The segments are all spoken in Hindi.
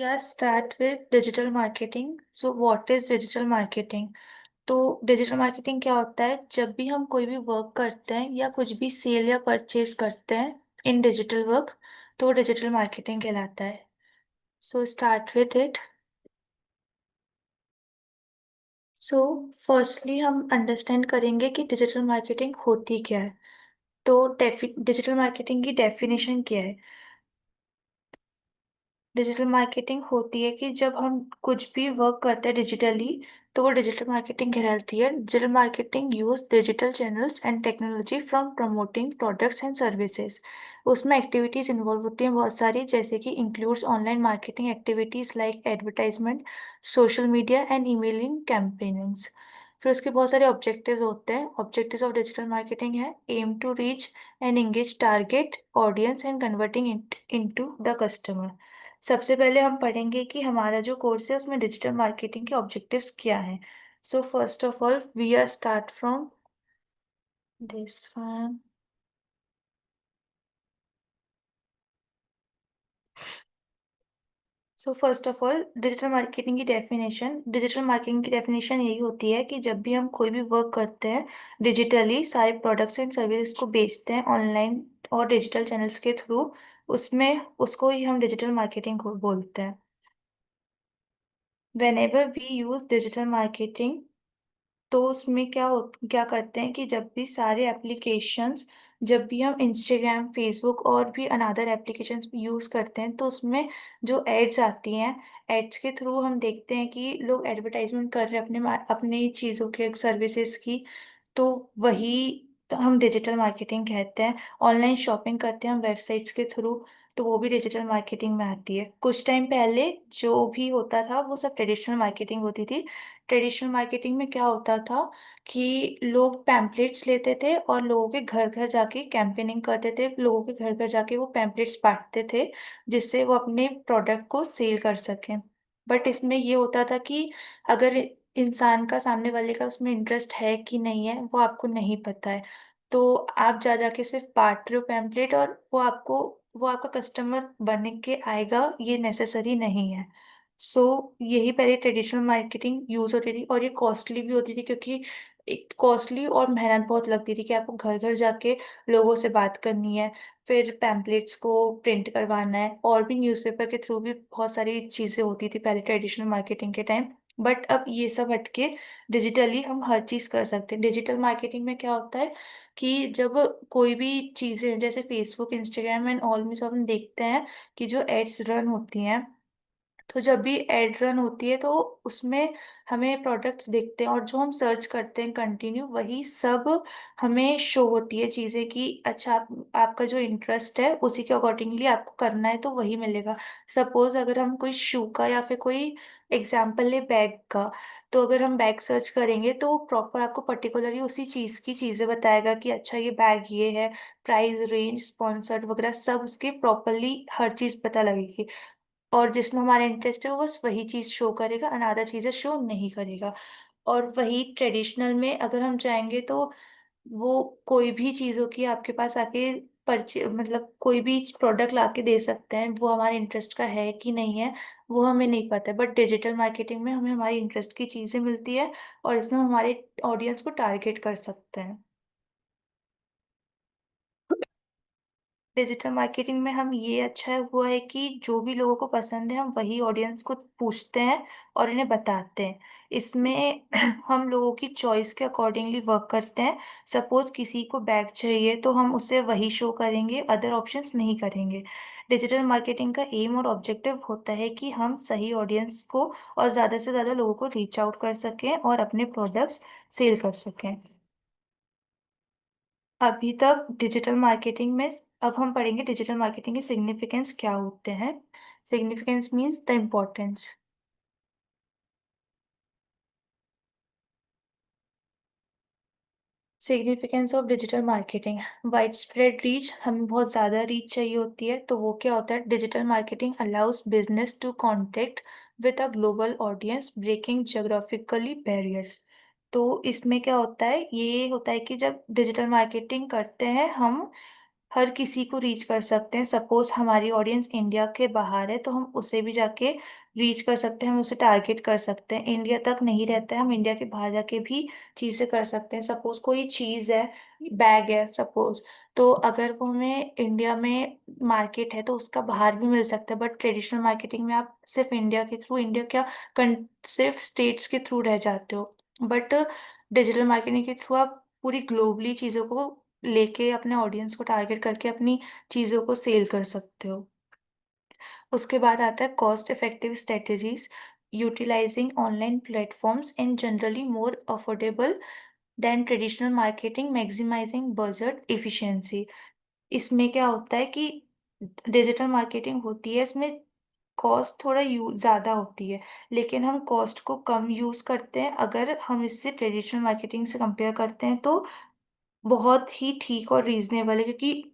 Yeah, start with digital marketing. So what is digital marketing? तो डिजिटल मार्केटिंग क्या होता है? जब भी हम कोई भी वर्क करते हैं या कुछ भी सेल या परचेज करते हैं इन डिजिटल वर्क, तो डिजिटल मार्केटिंग कहलाता है। So start with it. So firstly हम अंडरस्टैंड करेंगे कि डिजिटल मार्केटिंग होती क्या है। तो डिजिटल मार्केटिंग की डेफिनेशन क्या है? डिजिटल मार्केटिंग होती है कि जब हम कुछ भी वर्क करते हैं डिजिटली, तो वो डिजिटल मार्केटिंग कहलाती है। Digital marketing use digital channels and technology from promoting products and services. उसमें एक्टिविटीज इन्वॉल्व होती हैं बहुत सारी, जैसे कि includes online marketing activities like advertisement, social media and emailing campaignings. फिर उसके बहुत सारे ऑब्जेक्टिव्स होते हैं। ऑब्जेक्टिव्स ऑफ डिजिटल मार्केटिंग है aim to reach and engage target audience and converting into the customer. सबसे पहले हम पढ़ेंगे कि हमारा जो कोर्स है उसमें डिजिटल मार्केटिंग के ऑब्जेक्टिव्स क्या हैं। So first of all we are start from this one. So first of all digital marketing की डेफिनेशन यही होती है कि जब भी हम कोई भी वर्क करते हैं डिजिटली, सारे प्रोडक्ट्स एंड सर्विसेज को बेचते हैं ऑनलाइन और डिजिटल चैनल्स के थ्रू, उसमें उसको ही हम डिजिटल मार्केटिंग को बोलते हैं। Whenever we use digital marketing, तो उसमें क्या करते हैं कि जब भी सारे एप्लीकेशंस, जब भी हम इंस्टाग्राम, फेसबुक और भी अनदर एप्लीकेशंस यूज़ करते हैं, तो उसमें जो एड्स आती हैं, एड्स के थ्रू हम देखते हैं कि लोग एडवर्टाइजमेंट कर रहे हैं अपने चीज़ों के, सर्विसेज की। तो वही तो हम डिजिटल मार्केटिंग कहते हैं। ऑनलाइन शॉपिंग करते हैं हम वेबसाइट्स के थ्रू, तो वो भी डिजिटल मार्केटिंग में आती है। कुछ टाइम पहले जो भी होता था वो सब ट्रेडिशनल मार्केटिंग होती थी। ट्रेडिशनल मार्केटिंग में क्या होता था कि लोग पैम्पलेट्स लेते थे और लोगों के घर घर जाके कैंपेनिंग करते थे, लोगों के घर घर जाके वो पैम्पलेट्स बांटते थे, जिससे वो अपने प्रोडक्ट को सेल कर सकें। बट इसमें ये होता था कि अगर इंसान का, सामने वाले का उसमें इंटरेस्ट है कि नहीं है, वो आपको नहीं पता है। तो आप जा जाके सिर्फ बांट रहे हो पैम्पलेट, और वो आपका कस्टमर बन के आएगा, ये नेसेसरी नहीं है। सो यही पहले ट्रेडिशनल मार्केटिंग यूज होती थी, और ये कॉस्टली भी होती थी, क्योंकि एक कॉस्टली और मेहनत बहुत लगती थी कि आपको घर घर जाके लोगों से बात करनी है, फिर पैम्पलेट्स को प्रिंट करवाना है, और भी न्यूज़पेपर के थ्रू भी बहुत सारी चीज़ें होती थी पहले ट्रेडिशनल मार्केटिंग के टाइम। बट अब ये सब हटके डिजिटली हम हर चीज़ कर सकते हैं। डिजिटल मार्केटिंग में क्या होता है कि जब कोई भी चीज़ें जैसे फेसबुक, इंस्टाग्राम एंड ऑल में सब हम देखते हैं कि जो एड्स रन होती हैं, तो जब भी एड रन होती है तो उसमें हमें प्रोडक्ट्स दिखते हैं, और जो हम सर्च करते हैं कंटिन्यू वही सब हमें शो होती है चीज़ें कि अच्छा आपका जो इंटरेस्ट है उसी के अकॉर्डिंगली आपको करना है तो वही मिलेगा। सपोज अगर हम कोई शू का या फिर कोई एग्जाम्पल ले बैग का, तो अगर हम बैग सर्च करेंगे तो प्रॉपर आपको पर्टिकुलरली उसी चीज़ की चीज़ें बताएगा कि अच्छा ये बैग ये है, प्राइस रेंज, स्पॉन्सर्ड वगैरह सब उसके प्रॉपरली हर चीज़ पता लगेगी। और जिसमें हमारा इंटरेस्ट है वो बस वही चीज़ शो करेगा, अनादर चीज़ें शो नहीं करेगा। और वही ट्रेडिशनल में अगर हम चाहेंगे तो वो कोई भी चीज़ों की आपके पास आके परचे मतलब कोई भी प्रोडक्ट ला के दे सकते हैं, वो हमारे इंटरेस्ट का है कि नहीं है वो हमें नहीं पता है। बट डिजिटल मार्केटिंग में हमें हमारी इंटरेस्ट की चीज़ें मिलती है, और इसमें हम हमारे ऑडियंस को टारगेट कर सकते हैं। डिजिटल मार्केटिंग में हम ये अच्छा हुआ है कि जो भी लोगों को पसंद है हम वही ऑडियंस को पूछते हैं और इन्हें बताते हैं। इसमें हम लोगों की चॉइस के अकॉर्डिंगली वर्क करते हैं। सपोज किसी को बैग चाहिए तो हम उसे वही शो करेंगे, अदर ऑप्शंस नहीं करेंगे। डिजिटल मार्केटिंग का एम और ऑब्जेक्टिव होता है कि हम सही ऑडियंस को और ज़्यादा से ज़्यादा लोगों को रीच आउट कर सकें और अपने प्रोडक्ट्स सेल कर सकें। अभी तक डिजिटल मार्केटिंग में, अब हम पढ़ेंगे डिजिटल मार्केटिंग के सिग्निफिकेंस क्या होते हैं। Significance means the importance. Significance of digital marketing, wide spread reach, हमें बहुत ज़्यादा रीच चाहिए होती है, तो वो क्या होता है, digital marketing allows business to contact with a global audience breaking geographically barriers. तो इसमें क्या होता है, ये होता है कि जब डिजिटल मार्केटिंग करते हैं हम, हर किसी को रीच कर सकते हैं। सपोज हमारी ऑडियंस इंडिया के बाहर है तो हम उसे भी जाके रीच कर सकते हैं, हम उसे टारगेट कर सकते हैं। इंडिया तक नहीं रहता है, हम इंडिया के बाहर जाके भी चीज़ें कर सकते हैं। सपोज कोई चीज़ है, बैग है सपोज, तो अगर वो हमें इंडिया में मार्केट है तो उसका बाहर भी मिल सकता है। बट ट्रेडिशनल मार्केटिंग में आप सिर्फ इंडिया के थ्रू, इंडिया क्या, सिर्फ स्टेट्स के थ्रू रह जाते हो। बट डिजिटल मार्केटिंग के थ्रू आप पूरी ग्लोबली चीज़ों को लेके अपने ऑडियंस को टारगेट करके अपनी चीज़ों को सेल कर सकते हो। उसके बाद आता है cost effective strategies, utilizing online platforms in generally more affordable than traditional marketing, maximizing budget efficiency. इसमें क्या होता है कि डिजिटल मार्केटिंग होती है, इसमें कॉस्ट थोड़ा ज़्यादा होती है, लेकिन हम कॉस्ट को कम यूज़ करते हैं। अगर हम इससे ट्रेडिशनल मार्केटिंग से कंपेयर करते हैं तो बहुत ही ठीक और रीजनेबल है, क्योंकि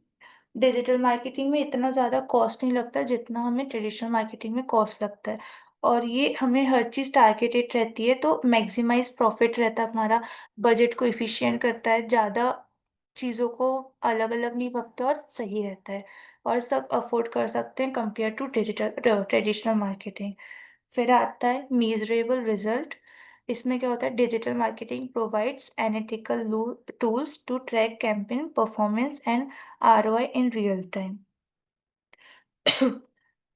डिजिटल मार्केटिंग में इतना ज़्यादा कॉस्ट नहीं लगता जितना हमें ट्रेडिशनल मार्केटिंग में कॉस्ट लगता है। और ये हमें हर चीज़ टारगेटेड रहती है तो मैक्सिमाइज प्रॉफिट रहता है हमारा, बजट को इफिशिएंट करता है, ज़्यादा चीज़ों को अलग अलग नहीं बकता और सही रहता है, और सब अफोर्ड कर सकते हैं compare to digital traditional marketing. फिर आता है मीजरेबल रिजल्ट। इसमें क्या होता है, digital marketing provides analytical tools to track campaign performance and ROI in real time.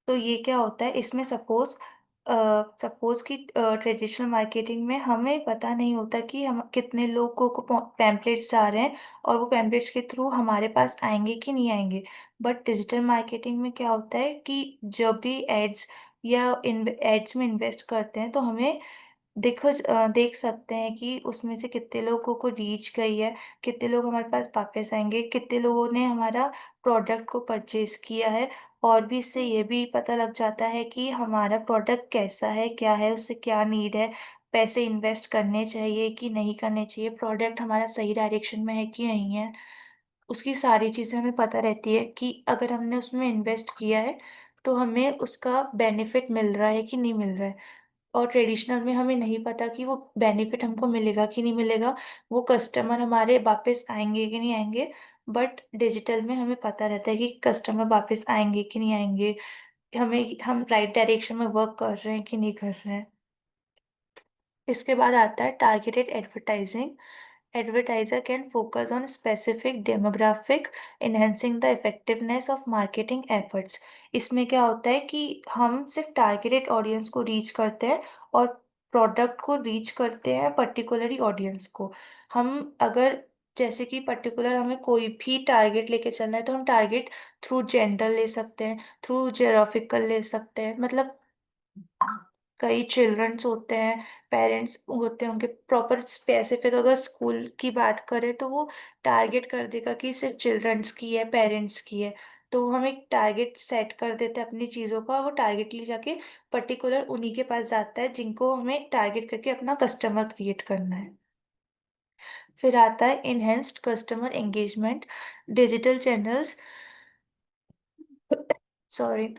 तो ये क्या होता है, इसमें सपोज कि ट्रेडिशनल मार्केटिंग में हमें पता नहीं होता कि हम कितने लोगों को पैम्पलेट्स आ रहे हैं और वो पैम्पलेट्स के थ्रू हमारे पास आएंगे कि नहीं आएंगे। बट डिजिटल मार्केटिंग में क्या होता है कि जब भी एड्स या एड्स में इन्वेस्ट करते हैं तो हमें देख सकते हैं कि उसमें से कितने लोगों को रीच गई है, कितने लोग हमारे पास वापस आएंगे, कितने लोगों ने हमारा प्रोडक्ट को परचेज किया है। और भी इससे ये भी पता लग जाता है कि हमारा प्रोडक्ट कैसा है, क्या है, उससे क्या नीड है, पैसे इन्वेस्ट करने चाहिए कि नहीं करने चाहिए, प्रोडक्ट हमारा सही डायरेक्शन में है कि नहीं है। उसकी सारी चीज़ें हमें पता रहती है कि अगर हमने उसमें इन्वेस्ट किया है तो हमें उसका बेनिफिट मिल रहा है कि नहीं मिल रहा है। और ट्रेडिशनल में हमें नहीं पता कि वो बेनिफिट हमको मिलेगा कि नहीं मिलेगा, वो कस्टमर हमारे वापस आएंगे कि नहीं आएंगे। बट डिजिटल में हमें पता रहता है कि कस्टमर वापस आएंगे कि नहीं आएंगे, हम राइट डायरेक्शन में वर्क कर रहे हैं कि नहीं कर रहे हैं। इसके बाद आता है targeted advertising. Advertiser can focus on specific demographic, enhancing the effectiveness of marketing efforts. इसमें क्या होता है कि हम सिर्फ टारगेटेड ऑडियंस को रीच करते हैं और प्रोडक्ट को रीच करते हैं पर्टिकुलरली ऑडियंस को। हम अगर जैसे कि पर्टिकुलर हमें कोई भी टारगेट लेके चलना है तो हम टारगेट थ्रू जेंडर ले सकते हैं, थ्रू जोग्राफिकल ले सकते हैं, मतलब कई चिल्ड्रंस होते हैं, पेरेंट्स होते हैं, उनके प्रॉपर स्पेसिफिक अगर स्कूल की बात करें तो वो टारगेट कर देगा कि सिर्फ चिल्ड्रंस की है, पेरेंट्स की है। तो हम एक टारगेट सेट कर देते हैं अपनी चीज़ों का, और वो टारगेट ले जाके पर्टिकुलर उन्हीं के पास जाता है जिनको हमें टारगेट करके अपना कस्टमर क्रिएट करना है। फिर आता है enhanced customer engagement. Digital channels sorry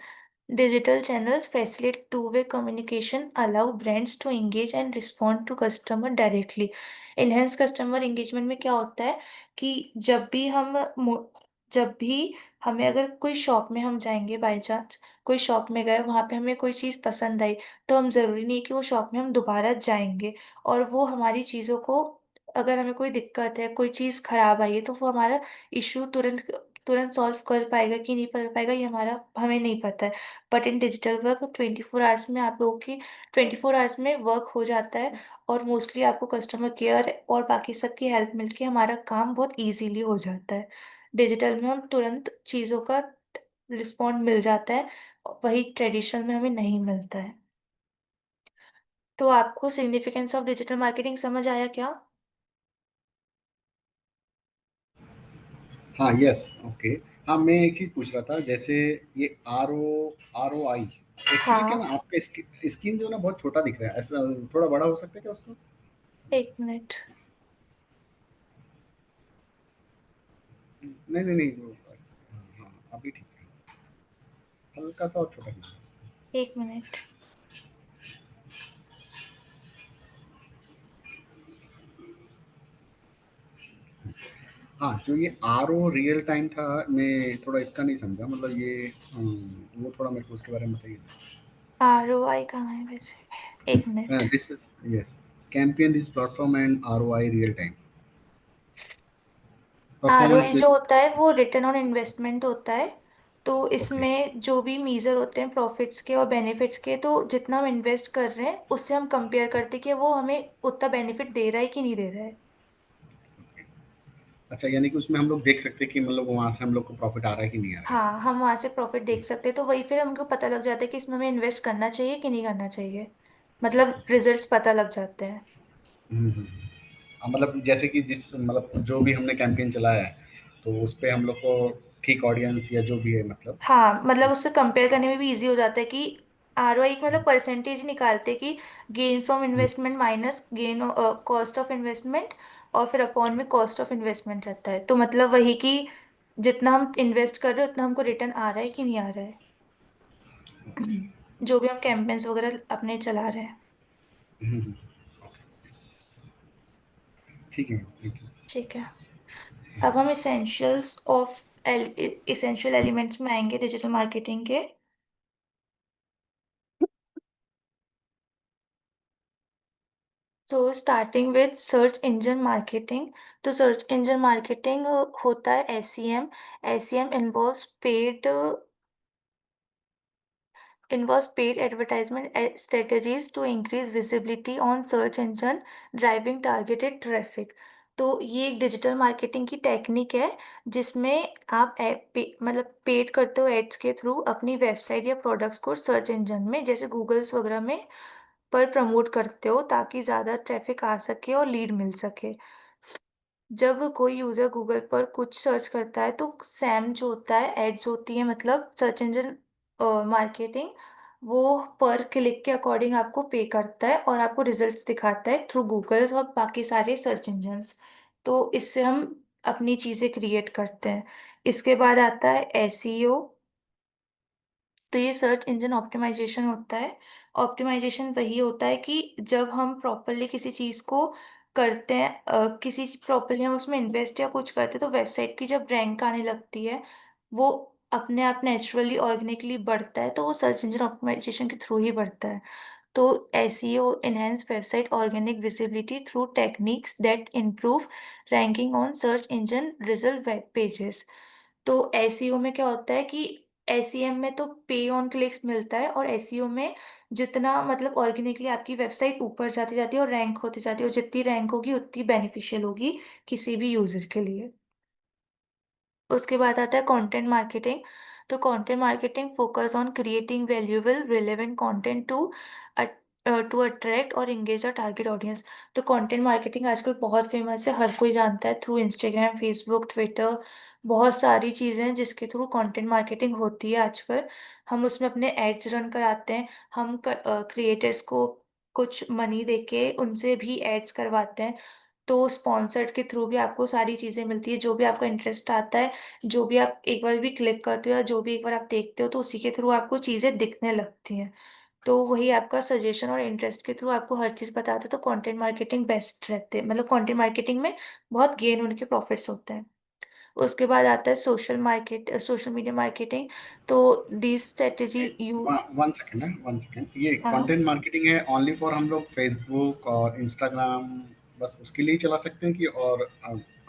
Digital channels facilitate two-way communication, allow brands to engage and respond to customer directly. Enhance customer engagement में क्या होता है कि जब भी हमें अगर कोई शॉप में हम जाएंगे, बाय चांस कोई शॉप में गए, वहाँ पे हमें कोई चीज़ पसंद आई, तो हम ज़रूरी नहीं है कि वो शॉप में हम दोबारा जाएंगे और वो हमारी चीज़ों को, अगर हमें कोई दिक्कत है, कोई चीज़ खराब आई है, तो वो हमारा इशू तुरंत तुरंत सॉल्व कर पाएगा कि नहीं कर पाएगा, ये हमारा हमें नहीं पता है। But in digital work 24 hours में आप लोगों की 24 आवर्स में वर्क हो जाता है, और मोस्टली आपको कस्टमर केयर और बाकी सबकी हेल्प मिलके हमारा काम बहुत इजीली हो जाता है। डिजिटल में हम तुरंत चीज़ों का रिस्पॉन्ड मिल जाता है, वही ट्रेडिशनल में हमें नहीं मिलता है। तो आपको सिग्निफिकेंस ऑफ डिजिटल मार्केटिंग समझ आया क्या? हाँ, यस, ओके। हाँ, मैं एक चीज़ पूछ रहा था, जैसे ये आरओआई, एक्चुअली क्या ना हाँ, आपका स्क्रीन जो है ना बहुत छोटा दिख रहा है, ऐसा थोड़ा बड़ा हो सकता है क्या उसको? एक मिनट। नहीं, नहीं, नहीं, वो हाँ, हाँ, अभी ठीक है, हल्का सा और छोटा दिख रहा है। एक मिनट। हाँ, जो ये आरओ रियल टाइम था, मैं थोड़ा इसका नहीं समझा, मतलब ये वो थोड़ा मेरे को उसके बारे में बताइए। ROI कहाँ है वैसे, एक minute. This is, yes, campaign this platform and ROI real time performance ROI जो बेस्ड। होता है वो रिटर्न ऑन इन्वेस्टमेंट होता है। तो ओके। इसमें जो भी मीजर होते हैं प्रॉफिट्स के और बेनिफिट्स के, तो जितना हम इन्वेस्ट कर रहे हैं उससे हम कंपेयर करते हैं कि वो हमें उतना बेनिफिट दे रहा है कि नहीं दे रहा है। अच्छा, यानी कि उसमें हम लोग देख सकते हैं कि मतलब वहाँ से हम लोग को प्रॉफिट आ रहा है कि नहीं आ रहा है हाँ, ऐसा। हम वहां से प्रॉफिट देख सकते हैं, तो वही फिर हमको पता लग जाता है कि इसमें हमें इन्वेस्ट करना चाहिए कि नहीं करना चाहिए। मतलब रिजल्ट्स पता लग जाते हैं। मतलब जैसे कि जिस मतलब जो भी हमने कैंपेन चलाया है, तो उस पे हम लोग को ठीक ऑडियंस या जो भी है मतलब। हाँ, मतलब उससे कंपेयर करने में भी इजी हो जाता है कि ROI मतलब परसेंटेज निकालते हैं कि gain from hmm, investment minus gain cost of investment, और फिर अपॉन में कॉस्ट ऑफ इन्वेस्टमेंट रहता है, तो मतलब वही कि जितना हम इन्वेस्ट कर रहे हैं उतना हमको रिटर्न आ रहा है कि नहीं आ रहा है। जो भी हम कैंपेन्स वगैरह अपने चला रहे हैं। हम्म, ठीक है, थैंक यू। ठीक है। अब हम इसेंशियल एलिमेंट्स में आएंगे डिजिटल मार्केटिंग के। So starting with search engine marketing. तो सर्च इंजन मार्केटिंग होता है SEM। SEM involves paid advertisement strategies to increase visibility on search engine, driving targeted traffic। तो ये एक डिजिटल मार्केटिंग की टेक्निक है जिसमें आप मतलब पेड करते हो एड्स के थ्रू अपनी वेबसाइट या प्रोडक्ट्स को सर्च इंजन में जैसे गूगल्स वगैरह में पर प्रमोट करते हो ताकि ज़्यादा ट्रैफिक आ सके और लीड मिल सके। जब कोई यूजर गूगल पर कुछ सर्च करता है तो सैम जो होता है एड्स होती है, मतलब सर्च इंजन मार्केटिंग, वो पर क्लिक के अकॉर्डिंग आपको पे करता है और आपको रिजल्ट्स दिखाता है थ्रू गूगल और बाकी सारे सर्च इंजन्स। तो इससे हम अपनी चीज़ें क्रिएट करते हैं। इसके बाद आता है SEO। तो ये सर्च इंजन ऑप्टिमाइजेशन होता है। ऑप्टिमाइजेशन वही होता है कि जब हम प्रॉपरली किसी चीज़ को करते हैं, किसी प्रॉपरली हम उसमें इन्वेस्ट या कुछ करते हैं, तो वेबसाइट की जब रैंक आने लगती है वो अपने आप नेचुरली ऑर्गेनिकली बढ़ता है, तो वो सर्च इंजन ऑप्टिमाइजेशन के थ्रू ही बढ़ता है। तो SEO enhance website organic visibility through techniques that improve ranking on search engine result web pages। तो SEO में क्या होता है कि SEM में तो पे ऑन क्लिक्स मिलता है, और SEO में जितना मतलब ऑर्गेनिकली आपकी वेबसाइट ऊपर जाती जाती है और रैंक होती जाती है, और जितनी रैंक होगी उतनी बेनिफिशियल होगी किसी भी यूजर के लिए। उसके बाद आता है कंटेंट मार्केटिंग। तो content marketing focus on creating valuable relevant content to attract और इंगेज अ टारगेट ऑडियंस। तो कंटेंट मार्केटिंग आजकल बहुत फेमस है, हर कोई जानता है, थ्रू इंस्टाग्राम, फेसबुक, ट्विटर, बहुत सारी चीज़ें हैं जिसके थ्रू कंटेंट मार्केटिंग होती है आजकल। हम उसमें अपने एड्स रन कराते हैं। हम क्रिएटर्स को कुछ मनी देके उनसे भी एड्स करवाते हैं। तो स्पॉन्सर्ड के थ्रू भी आपको सारी चीज़ें मिलती है, जो भी आपका इंटरेस्ट आता है, जो भी आप एक बार भी क्लिक करते हो या जो भी एक बार आप देखते हो तो उसी के थ्रू आपको चीज़ें दिखने लगती हैं। तो वही आपका सजेशन और इंटरेस्ट के थ्रू आपको हर चीज़ बताते हैं, तो कंटेंट मार्केटिंग बेस्ट रहते हैं, मतलब कंटेंट मार्केटिंग में बहुत गेन उनके प्रॉफिट्स होते हैं। उसके बाद आता है सोशल मीडिया मार्केटिंग। तो दी स्ट्रेटेजी यू। वन सेकेंड है, वन सेकेंड, ये हाँ, कंटेंट मार्केटिंग है ओनली फॉर हम लोग फेसबुक और इंस्टाग्राम बस उसके लिए ही चला सकते हैं कि और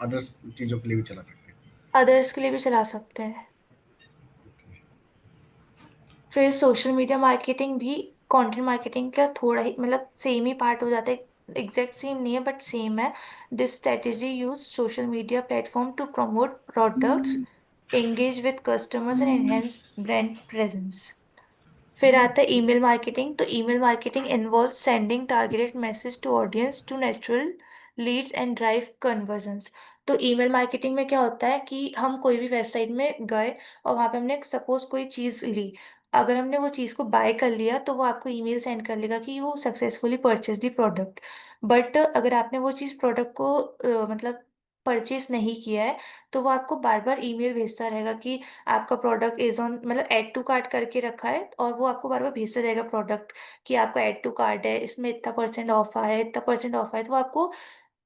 अदर्स चीज़ों के लिए भी चला सकते हैं? अदर्स के लिए भी चला सकते हैं। फिर सोशल मीडिया मार्केटिंग भी कंटेंट मार्केटिंग का थोड़ा ही मतलब सेम ही पार्ट हो जाता है। एग्जैक्ट सेम नहीं है बट सेम है। This strategy use social media platform to promote products, engage with customers and enhance brand presence. फिर आता है ईमेल मार्केटिंग। तो email marketing involve sending targeted message to audience to natural leads and drive conversions. तो ईमेल मार्केटिंग में क्या होता है कि हम कोई भी वेबसाइट में गए और वहाँ पे हमने सपोज कोई चीज़ ली, अगर हमने वो चीज़ को बाय कर लिया तो वो आपको ईमेल सेंड कर लेगा कि you successfully purchase the product. But अगर आपने वो चीज़ प्रोडक्ट को मतलब परचेज नहीं किया है, तो वो आपको बार बार ईमेल भेजता रहेगा कि आपका प्रोडक्ट इज ऑन, मतलब ऐड टू कार्ट करके रखा है, और वो आपको बार बार भेजता जाएगा प्रोडक्ट कि आपका ऐड टू कार्ट है, इसमें इतना परसेंट ऑफ आया है, इतना परसेंट ऑफ आया है। तो वो आपको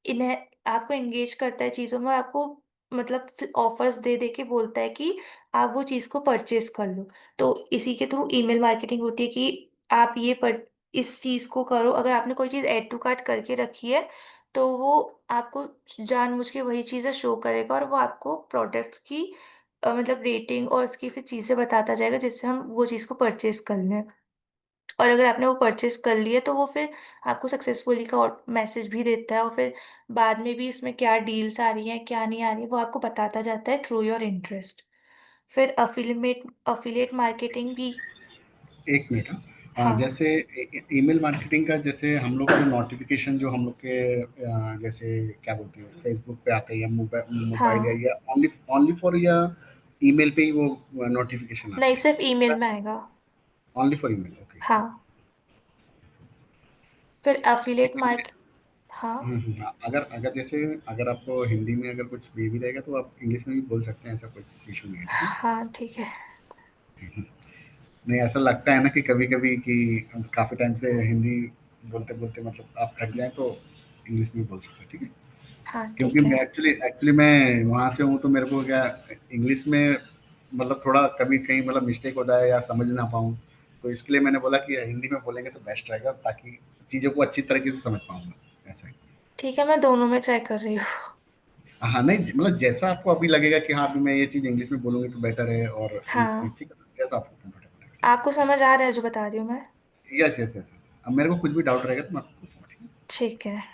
इन्हें आपको एंगेज करता है चीज़ों में, और आपको मतलब ऑफर्स दे दे के बोलता है कि आप वो चीज़ को परचेज कर लो। तो इसी के थ्रू ईमेल मार्केटिंग होती है कि आप ये पर इस चीज़ को करो। अगर आपने कोई चीज़ ऐड टू कार्ट करके रखी है तो वो आपको जानबूझ के वही चीज़ें शो करेगा, और वो आपको प्रोडक्ट्स की मतलब रेटिंग और उसकी फिर चीज़ें बताता जाएगा जिससे हम वो चीज़ को परचेज कर लें। और अगर आपने वो परचेज कर लिया तो वो फिर आपको सक्सेसफुली का मैसेज भी देता है, और फिर बाद में भी इसमें क्या डील्स आ रही हैं क्या नहीं आ रही है वो आपको बताता जाता है थ्रू योर इंटरेस्ट। फिर अफिलिएट अफिलिएट मार्केटिंग भी। एक मिनट। हाँ, हाँ। जैसे ईमेल मार्केटिंग का, जैसे हम लोग जो नोटिफिकेशन जो हम लोग के जैसे क्या बोलते हैं फेसबुक पे आते हैं या मोबाइल मोबाइल हाँ, या ओनली ओनली फॉर या ईमेल पे ही वो नोटिफिकेशन नहीं आते सिर्फ ईमेल हैं? में आएगा। Only for email, okay. हाँ। फिर अफिलिएट लेकिन मार्क। हाँ। हाँ, अगर अगर जैसे अगर आपको हिंदी में अगर कुछ भी रहेगा तो आप इंग्लिश में भी बोल सकते हैं, ऐसा कुछ इशू नहीं है, ठीक है। हाँ ठीक है। नहीं, ऐसा लगता है ना कि कभी-कभी कि काफ़ी टाइम से हिंदी बोलते-बोलते मतलब आप थक जाएँ तो इंग्लिश में बोल सकते हैं, ठीक है? हाँ क्योंकि ठीक है। मैं एक्चुअली एक्चुअली मैं वहाँ से हूँ तो मेरे को क्या इंग्लिश में मतलब थोड़ा कभी कहीं मतलब मिस्टेक होता है या समझ ना पाऊँ, तो इसके लिए मैंने बोला कि हिंदी में बोलेंगे तो बेस्ट रहेगा ताकि चीज़ों को अच्छी तरीके से समझ पाऊँगा, ऐसा है। ठीक है, मैं दोनों में ट्राई कर रही हूँ। हाँ, नहीं मतलब जैसा आपको अभी लगेगा कि हाँ, अभी मैं ये चीज़ इंग्लिश में बोलूँगी तो बेटर है और हाँ, ठीक है, जैसा आपको कंफर्टेबल लगे, ठीक आपको समझ आ रहा है जो बता रही हूँ मैं? है। Yes, yes, yes, yes. अब मेरे को कुछ भी डाउट रहेगा तो मैं आपको पूछूँगा, ठीक ठीक है। है?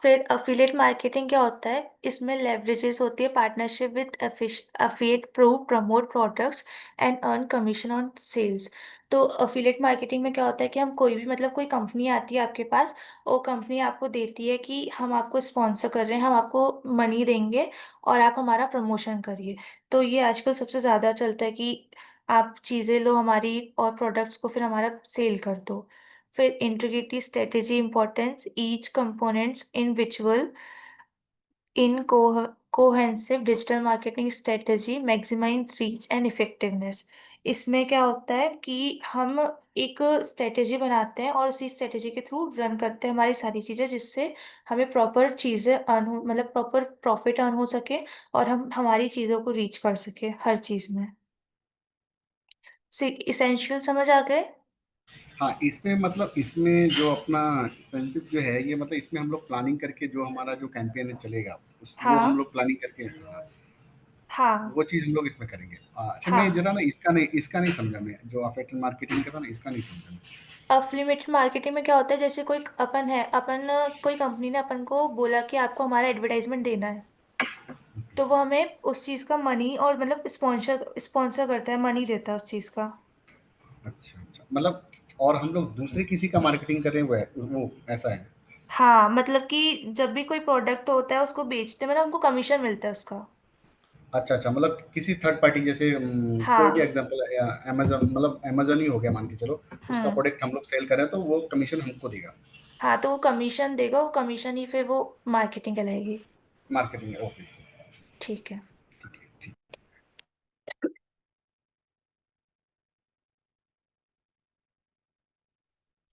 फिर अफिलिएट मार्केटिंग क्या होता है? इसमें लेवरेजेस होती है partnership with affiliate pro promote products and earn commission on sales. तो अफिलिएट मार्केटिंग में क्या होता है कि हम कोई भी मतलब कोई कंपनी आती है आपके पास, और कंपनी आपको देती है कि हम आपको स्पॉन्सर कर रहे हैं, हम आपको मनी देंगे और आप हमारा प्रमोशन करिए। तो ये आजकल सबसे ज़्यादा चलता है कि आप चीज़ें लो हमारी और प्रोडक्ट्स को फिर हमारा सेल कर दो। फिर integrity strategy importance each components in visual in cohesive digital marketing strategy maximize reach and effectiveness. इसमें क्या होता है कि हम एक स्ट्रेटेजी बनाते हैं और उसी स्ट्रेटेजी के थ्रू रन करते हैं हमारी सारी चीज़ें, जिससे हमें प्रॉपर चीज़ें अर्न हो, मतलब प्रॉपर प्रॉफिट अर्न हो सके, और हम हमारी चीज़ों को रीच कर सके हर चीज़ में। इसेंशियल समझ आ गए? हाँ, इसमें मतलब इसमें जो अपना सेंसिप जो है ये मतलब इसमें हम लोग प्लानिंग करके जो हमारा जो कैंपेन चलेगा वो हम हाँ। लोग प्लानिंग करके हाँ। वो चीज़ हम लोग इसमें करेंगे। अच्छा, मैं हाँ। जरा ना इसका नहीं समझा, मैं जो अफेक्ट मार्केटिंग का था ना इसका नहीं समझा मैं। अफिलिएटेड मार्केटिंग में क्या होता है, जैसे कोई अपन है, अपन कोई कंपनी ने अपन को बोला कि आपको हमारा एडवर्टाइजमेंट देना है, तो वो हमें उस चीज का मनी और मतलब स्पॉन्सर स्पॉन्सर करता है, मनी देता है उस चीज का। अच्छा, अच्छा, मतलब और हम लोग दूसरे किसी का मार्केटिंग कर रहे हैं वो ऐसा है? हाँ, मतलब कि जब भी कोई प्रोडक्ट होता है उसको बेचते हैं मतलब हमको कमीशन मिलता है उसका। अच्छा, अच्छा, मतलब किसी थर्ड पार्टी जैसे कोई भी हाँ। एग्जांपल है या अमेज़न, मतलब अमेज़न ही हो गया मान के चलो, उसका हम्म। प्रोडक्ट हम लोग सेल कर रहे हैं तो वो कमीशन हमको देगा। हाँ, तो वो कमीशन देगा, वो कमीशन ही फिर वो मार्केटिंग कहलाएगी। Marketing, okay. ठीक है। ठीक है, ठीक।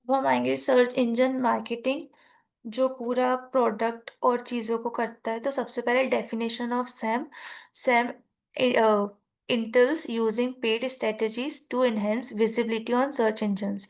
अब हम आएंगे सर्च इंजन मार्केटिंग, जो पूरा प्रोडक्ट और चीज़ों को करता है। तो सबसे पहले definition of SEM. SEM entails using paid strategies to enhance visibility on search engines.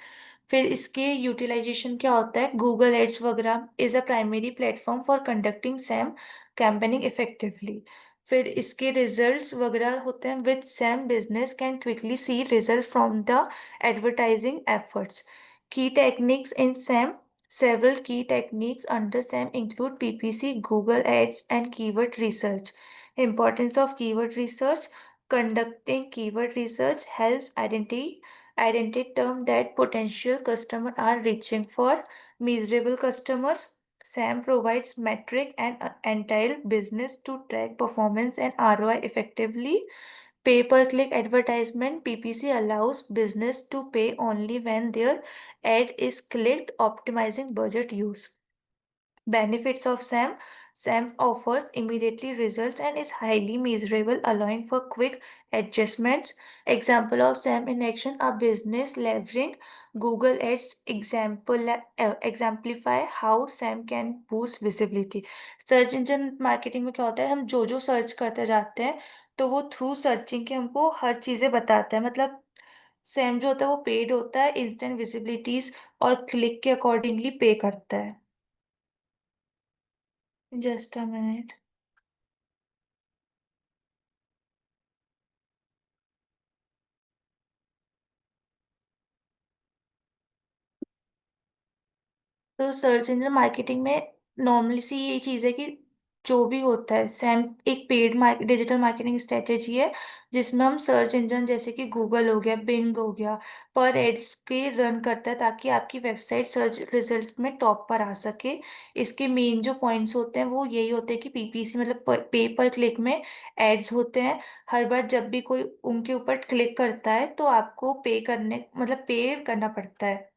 फिर इसके यूटिलाइजेशन क्या होता है? गूगल एड्स वगैरह is a primary platform for conducting SEM campaigning effectively. फिर इसके रिजल्ट्स वगैरह होते हैं, with SEM business can quickly see result from the advertising efforts. Key techniques in SEM. Several key techniques under SAM include PPC, Google Ads, and keyword research. Importance of keyword research. Conducting keyword research helps identify terms that potential customers are reaching for. Measurable customers. SAM provides metric and entire business to track performance and ROI effectively. Pay per click advertisement PPC allows business to pay only when their ad is clicked, optimizing budget use. Benefits of SAM. SAM offers immediately results and is highly measurable, allowing for quick adjustments. Example of SAM in action: a business leveraging Google Ads exemplify how SAM can boost visibility. Search engine marketing में क्या होता है, हम जो जो सर्च करते जाते हैं तो वो थ्रू सर्चिंग के हमको हर चीजें बताता है। मतलब सैम जो होता है वो पेड होता है, इंस्टेंट विजिबिलिटीज और क्लिक के अकॉर्डिंगली पे करता है। Just a minute. तो सर्च इंजन मार्केटिंग में नॉर्मली सी ये चीज़ है कि जो भी होता है सैम एक पेड डिजिटल मार्केटिंग स्ट्रेटेजी है, जिसमें हम सर्च इंजन जैसे कि गूगल हो गया, बिंग हो गया, पर एड्स के रन करता है ताकि आपकी वेबसाइट सर्च रिजल्ट में टॉप पर आ सके। इसके मेन जो पॉइंट्स होते हैं वो यही होते हैं कि पीपीसी मतलब पे पर क्लिक में एड्स होते हैं। हर बार जब भी कोई उनके ऊपर क्लिक करता है तो आपको पे करने मतलब पे करना पड़ता है।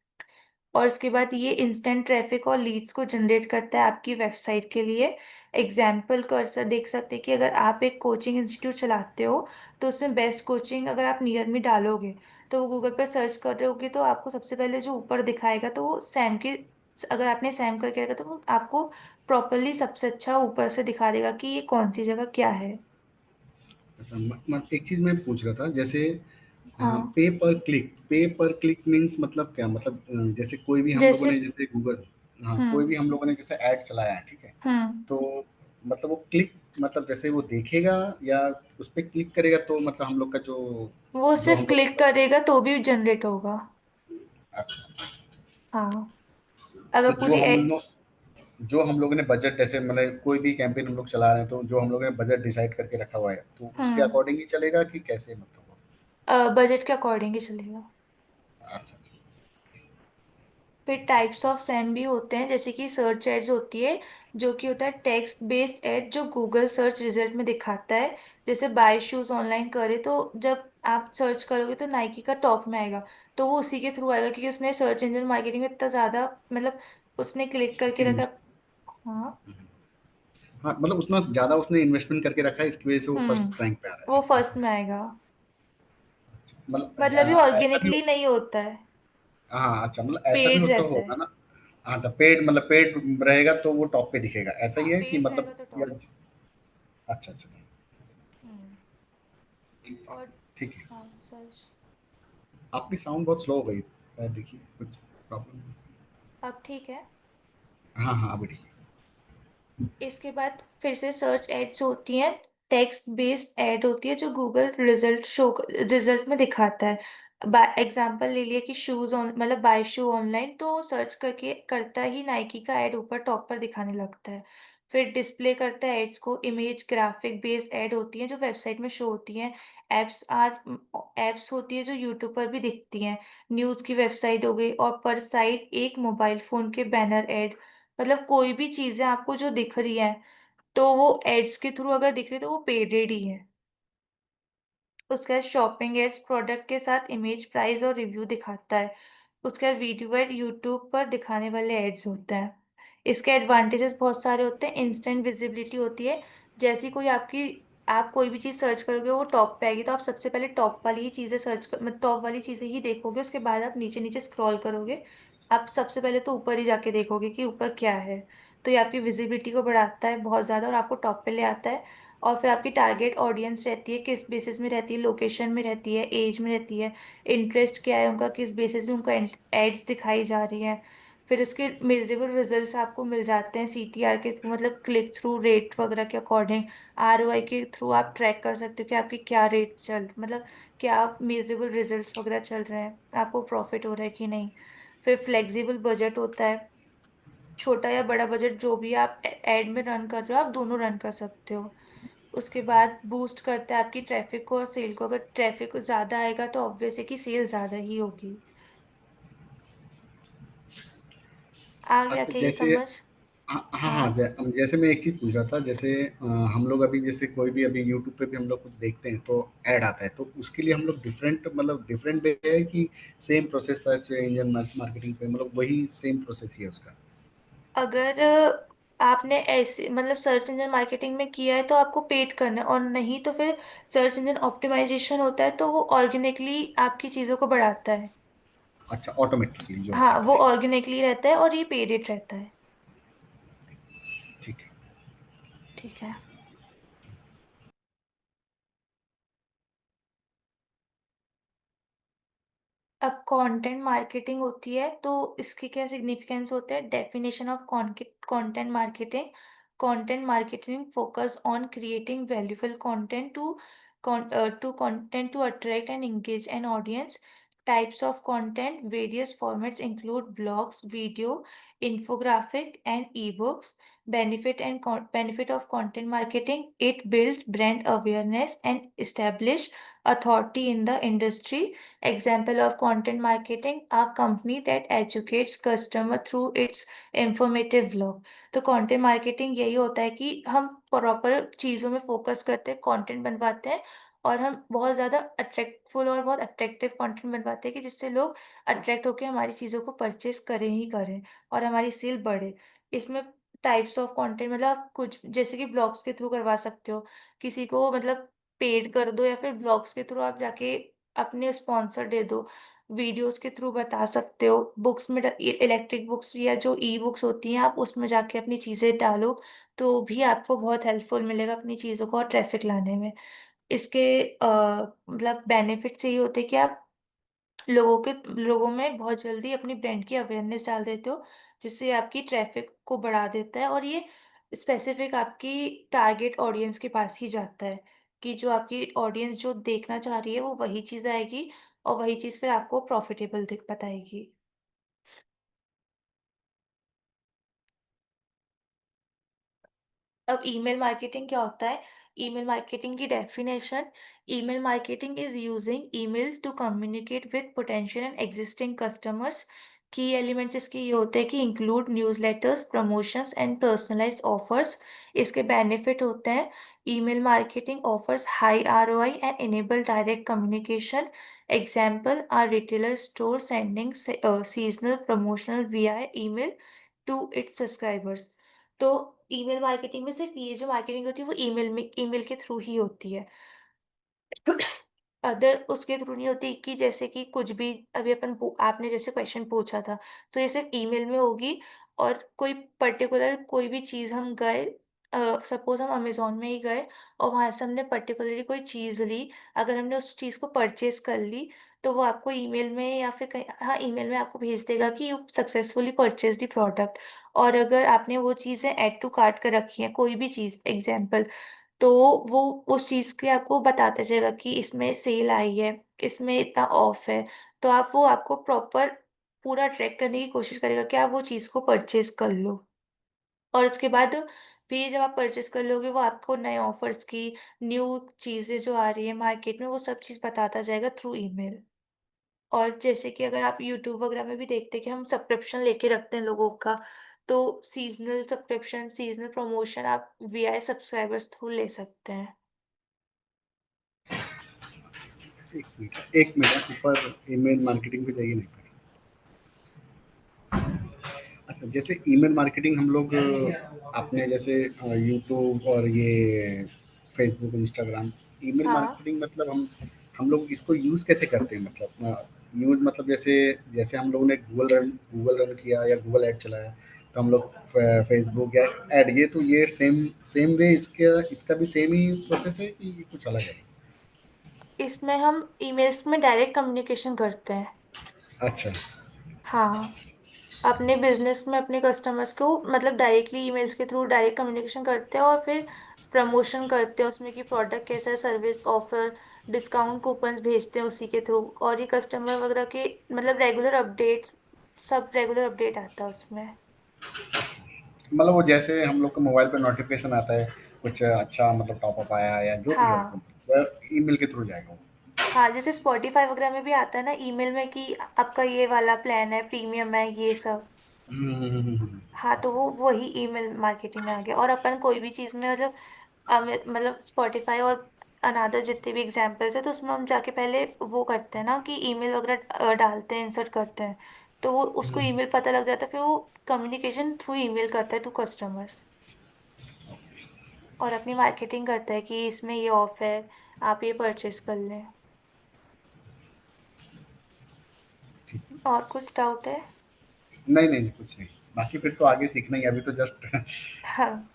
और उसके बाद ये इंस्टेंट ट्रैफिक और लीड्स को जनरेट करता है आपकी वेबसाइट के लिए। एग्जाम्पल कर सक देख सकते हैं कि अगर आप एक कोचिंग इंस्टीट्यूट चलाते हो तो उसमें बेस्ट कोचिंग अगर आप नियर में डालोगे तो वो गूगल पर सर्च कर रहे होगे तो आपको सबसे पहले जो ऊपर दिखाएगा तो वो सैम के, अगर आपने सैम करके रखा तो वो आपको प्रॉपरली सबसे अच्छा ऊपर से दिखा देगा कि ये कौन सी जगह क्या है। अच्छा, एक चीज़ मैं पूछ रहा था, जैसे हाँ। पे पर क्लिक मीन्स मतलब क्या? मतलब जैसे कोई भी हम लोगों जैसे। ने जैसे गूगल, हाँ, कोई हम्म। भी हम लोगों ने जैसे ऐड चलाया है, ठीक है? हम्म। तो मतलब वो क्लिक, मतलब जैसे वो देखेगा या उस पे क्लिक करेगा तो मतलब हम लोग का जो वो जो सिर्फ हम क्लिक लोग, करेगा तो भी जनरेट होगा। अच्छा, हाँ। तो अगर पूरी जो हम लोगों ने बजट, जैसे मतलब कोई भी कैंपेन हम लोग चला रहे हैं तो जो हम लोगों ने बजट डिसाइड करके रखा हुआ है तो उसके हम्म। अकॉर्डिंग ही चलेगा कि कैसे मतलब? बजट के अकॉर्डिंग ही चलेगा। अच्छा, फिर टाइप्स ऑफ सैम भी होते हैं, जैसे कि सर्च एड्स होती है जो कि होता है टेक्स्ट बेस्ड एड जो गूगल सर्च रिजल्ट में दिखाता है। जैसे बाय शूज ऑनलाइन करे तो जब आप सर्च करोगे तो नाइकी का टॉप में आएगा, तो वो उसी के थ्रू आएगा क्योंकि उसने सर्च इंजन मार्केटिंग में इतना ज्यादा मतलब उसने क्लिक करके रखा। अच्छा। हाँ। हाँ, मतलब उतना ज़्यादा उसने इन्वेस्टमेंट करके रखा है, इसकी वजह से वो फर्स्ट हम्म। रैंक पे आ रहा वो है, फर्स्ट ऐसा? में आएगा। मतलब मतलब ये ऐसा भी ऑर्गेनिकली नहीं होता है, हाँ, अच्छा, मतलब ऐसा भी पेड होता रहता होगा है। ना? हाँ, तो पेड मतलब पेड रहेगा तो वो टॉप पे दिखेगा, ऐसा हाँ, ही है कि पेड रहेगा मतलब तो या? टॉप। अच्छा, अच्छा, हम्म। और ठीक है। हाँ सर्च। आपकी साउंड बहुत स्लो हो गई, शायद देखिए कुछ प्रॉब्लम। अब ठीक है। हाँ, हाँ, अभी ठीक है। इसके बाद फिर से सर्च एड्स होती हैं, टेक्स्ट बेस्ड एड होती है जो गूगल रिजल्ट में दिखाता है। बाय एग्जांपल ले लिया कि शूज ऑन मतलब बाय शू ऑनलाइन, तो सर्च करके करता ही नाइकी का एड ऊपर टॉप पर दिखाने लगता है। फिर डिस्प्ले करता है एड्स को, इमेज ग्राफिक बेस्ड एड होती हैं जो वेबसाइट में शो होती हैं। एप्स होती है जो यूट्यूब पर भी दिखती हैं, न्यूज़ की वेबसाइट हो गई, और पर साइट एक मोबाइल फोन के बैनर एड। मतलब कोई भी चीजें आपको जो दिख रही है तो वो एड्स के थ्रू अगर दिख रही है तो वो पेडेड ही है। उसके बाद शॉपिंग एड्स प्रोडक्ट के साथ इमेज प्राइस और रिव्यू दिखाता है। उसके बाद वीडियो एड यूट्यूब पर दिखाने वाले एड्स होते हैं। इसके एडवांटेजेस बहुत सारे होते हैं। इंस्टेंट विजिबिलिटी होती है, जैसी कोई आपकी आप कोई भी चीज़ सर्च करोगे वो टॉप पे आएगी तो आप सबसे पहले टॉप वाली ही चीज़ें सर्च कर मतलब टॉप वाली चीज़ें ही देखोगे, उसके बाद आप नीचे नीचे स्क्रॉल करोगे। आप सबसे पहले तो ऊपर ही जाके देखोगे कि ऊपर क्या है। तो ये आपकी विजिबिलिटी को बढ़ाता है बहुत ज़्यादा और आपको टॉप पे ले आता है। और फिर आपकी टारगेट ऑडियंस रहती है, किस बेसिस में रहती है, लोकेशन में रहती है, एज में रहती है, इंटरेस्ट क्या है उनका, किस बेसिस में उनको एड्स दिखाई जा रही है। फिर उसके मेजरेबल रिजल्ट्स आपको मिल जाते हैं सीटीआर के थ्रू, मतलब क्लिक थ्रू रेट वगैरह के अकॉर्डिंग। आरओआई के थ्रू आप ट्रैक कर सकते हो कि आपकी क्या रेट चल मतलब क्या मेजरेबल रिजल्ट्स वगैरह चल रहे हैं, आपको प्रॉफिट हो रहा है कि नहीं। फिर फ्लेक्सिबल बजट होता है, छोटा या बड़ा बजट जो भी आप एड में रन कर रहे हो आप दोनों रन कर सकते हो। उसके बाद बूस्ट करता है आपकी ट्रैफिक को और सेल को, अगर ट्रैफिक ज़्यादा आएगा तो ऑब्वियस है कि सेल ज़्यादा ही होगी। आ गया अच्छा, क्या ये जैसे समझ? हाँ, हाँ, हाँ, हाँ। जैसे मैं एक चीज़ पूछ रहा था, जैसे हम लोग अभी जैसे कोई भी अभी यूट्यूब पे भी हम लोग कुछ देखते हैं तो ऐड आता है, तो उसके लिए हम लोग डिफरेंट मतलब डिफरेंट वे है कि same process search engine marketing पे मतलब वही सेम प्रोसेस ही है उसका? अगर आपने ऐसे मतलब सर्च इंजन मार्केटिंग में किया है तो आपको पेड करना है, और नहीं तो फिर सर्च इंजन ऑप्टिमाइजेशन होता है तो वो ऑर्गेनिकली आपकी चीज़ों को बढ़ाता है। अच्छा, ऑटोमेटिकली जो हाँ, होता वो है। ऑर्गेनिकली रहता है और ये पेडेड रहता है। ठीक है। ठीक है। अब कंटेंट मार्केटिंग होती है तो इसके क्या सिग्निफिकेंस होते हैं। Definition of content marketing: content marketing focus on creating valuable content to content to attract and engage an audience. Types of content: various formats include blogs, video, infographic, and ebooks. Benefit of content marketing: it builds brand awareness and establish authority in the industry. Example of content marketing: a company that educates customer through its informative blog. तो कंटेंट मार्केटिंग यही होता है कि हम प्रॉपर चीज़ों में फोकस करते हैं, कंटेंट बनवाते हैं, और हम बहुत ज़्यादा अट्रैक्टफुल और बहुत अट्रैक्टिव कंटेंट बनवाते हैं कि जिससे लोग अट्रैक्ट होकर हमारी चीज़ों को परचेस करें ही करें और हमारी सेल बढ़े। इसमें टाइप्स ऑफ कंटेंट मतलब आप कुछ जैसे कि ब्लॉग्स के थ्रू करवा सकते हो, किसी को मतलब पेड कर दो, या फिर ब्लॉग्स के थ्रू आप जाके अपने स्पॉन्सर दे दो, वीडियोस के थ्रू बता सकते हो, बुक्स में इलेक्ट्रिक बुक्स या जो ई बुक्स होती हैं आप उसमें जाके अपनी चीज़ें डालो, तो भी आपको बहुत हेल्पफुल मिलेगा अपनी चीज़ों को और ट्रैफिक लाने में। इसके मतलब बेनिफिट्स यही होते हैं कि आप लोगों में बहुत जल्दी अपनी ब्रांड की अवेयरनेस डाल देते हो, जिससे आपकी ट्रैफिक को बढ़ा देता है, और ये स्पेसिफिक आपकी टारगेट ऑडियंस के पास ही जाता है कि जो आपकी ऑडियंस जो देखना चाह रही है वो वही चीज़ आएगी, और वही चीज़ फिर आपको प्रॉफिटेबल दिख बताएगी। अब ईमेल मार्केटिंग क्या होता है? ईमेल मार्केटिंग की definition: email marketing is using email to communicate with potential and existing customers. Key elements इसके ये होते हैं कि include newsletters, promotions and personalized offers. इसके बेनिफिट होते हैं: email marketing offers high ROI and enable direct communication. Example are retailer store sending seasonal promotional via email to its subscribers. तो ईमेल मार्केटिंग में सिर्फ ये जो मार्केटिंग होती है वो ईमेल के थ्रू ही होती है। अदर उसके थ्रू नहीं होती कि जैसे कि कुछ भी अभी आपने जैसे क्वेश्चन पूछा था, तो ये सिर्फ ईमेल में होगी। और कोई पर्टिकुलर कोई भी चीज़ हम गए, सपोज हम अमेजोन में ही गए और वहां से हमने पर्टिकुलरली कोई चीज़ ली, अगर हमने उस चीज़ को परचेज कर ली तो वो आपको ईमेल में या फिर कहीं, हाँ, ईमेल में आपको भेज देगा कि you successfully purchase the product. और अगर आपने वो चीज़ें ऐड टू कार्ट कर रखी है, कोई भी चीज़ एग्जाम्पल, तो वो उस चीज के आपको बताता रहेगा कि इसमें सेल आई है, इसमें इतना ऑफ है। तो आप वो आपको प्रॉपर पूरा ट्रैक करने की कोशिश करेगा कि आप वो चीज को परचेज कर लो। और उसके बाद भी जब आप परचेज कर लोगे वो आपको नए ऑफर्स की, न्यू चीजें जो आ रही है मार्केट में, वो सब चीज बताता जाएगा थ्रू ईमेल। और जैसे कि अगर आप यूट्यूब वगैरह में भी देखते हैं कि हम सब्सक्रिप्शन लेके रखते हैं लोगों का, तो सीजनल सब्सक्रिप्शन, सीजनल प्रमोशन आप वीआई सब्सक्राइबर्स थ्रू ले सकते हैं। एक मिनट ऊपर ईमेल मार्केटिंग पे जाइए नहीं। अच्छा, जैसे ईमेल मार्केटिंग हम लोग आपने जैसे यूट्यूब और ये फेसबुक, इंस्टाग्राम, ईमेल हाँ, मार्केटिंग मतलब हम लोग इसको यूज़ कैसे करते हैं? मतलब यूज़ मतलब जैसे जैसे हम लोगों ने गूगल रन किया या गूगल ऐड चलाया, तो हम लोग फेसबुक या ऐड, ये तो ये सेम सेम वे इसका इसका भी सेम ही प्रोसेस है कि कुछ अलग है? इसमें हम ईमेल्स में डायरेक्ट कम्युनिकेशन करते हैं। अच्छा। हाँ, अपने बिजनेस में अपने कस्टमर्स को मतलब डायरेक्टली ईमेल्स के थ्रू डायरेक्ट कम्युनिकेशन करते हैं, और फिर प्रमोशन करते हैं उसमें कि प्रोडक्ट कैसा है, सर्विस ऑफर, डिस्काउंट कूपन्स भेजते हैं उसी के थ्रू, और ये कस्टमर वगैरह के मतलब रेगुलर अपडेट्स, सब रेगुलर अपडेट आता है उसमें। मतलब वो जैसे हम लोग को मोबाइल पे नोटिफिकेशन आता है, कुछ अच्छा मतलब टॉप अप आया है या जो भी हो, तो हाँ, वह ईमेल के थ्रू जाएगा वो। हाँ, जैसे स्पॉटिफाई वगैरह में भी आता है ना ईमेल में कि आपका ये वाला प्लान है, प्रीमियम है, ये सब। हम्म। हाँ, तो वो वही ईमेल मार्केटिंग में आ गया। और अपन कोई भी चीज़ में मतलब मतलब स्पॉटिफाई और अनादर जितने भी एग्जाम्पल्स है, तो उसमें हम जाके पहले वो करते हैं ना कि ईमेल वगैरह डालते हैं, इंसर्ट करते हैं, तो वो उसको ईमेल पता लग जाता है, फिर वो कम्युनिकेशन थ्रू ईमेल करता है टू कस्टमर्स, और अपनी मार्केटिंग करता है कि इसमें ये ऑफ है, आप ये परचेज कर लें। और कुछ डाउट है? नहीं, नहीं, नहीं, कुछ नहीं। बाकी फिर तो आगे सीखना ही है, अभी तो जस्ट हाँ।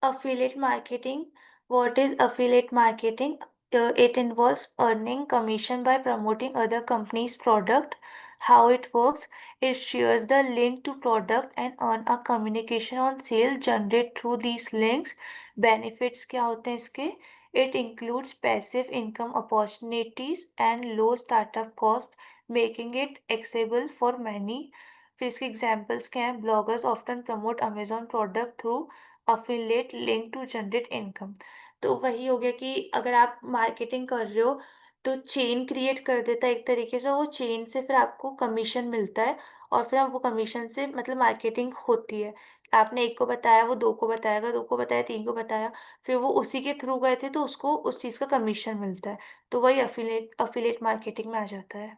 Affiliate marketing. What is affiliate marketing? It involves earning commission by promoting other companies' product. How it works? It shares the link to product and earn a communication on sale generate through these links. Benefits क्या होते हैं इसके? It includes passive income opportunities and low startup cost, making it accessible for many. फिर इसके एग्जाम्पल्स क्या हैं? Bloggers often promote Amazon product through affiliate link to generate income. तो वही हो गया कि अगर आप मार्केटिंग कर रहे हो तो चेन क्रिएट कर देता है एक तरीके से, वो चेन से फिर आपको कमीशन मिलता है, और फिर आप वो कमीशन से मतलब मार्केटिंग होती है। आपने एक को बताया, वो दो को बताएगा, दो को बताया, तीन को बताया, फिर वो उसी के थ्रू गए थे तो उसको उस चीज़ का कमीशन मिलता है। तो वही अफिलिएट अफिलिएट मार्केटिंग में आ जाता है।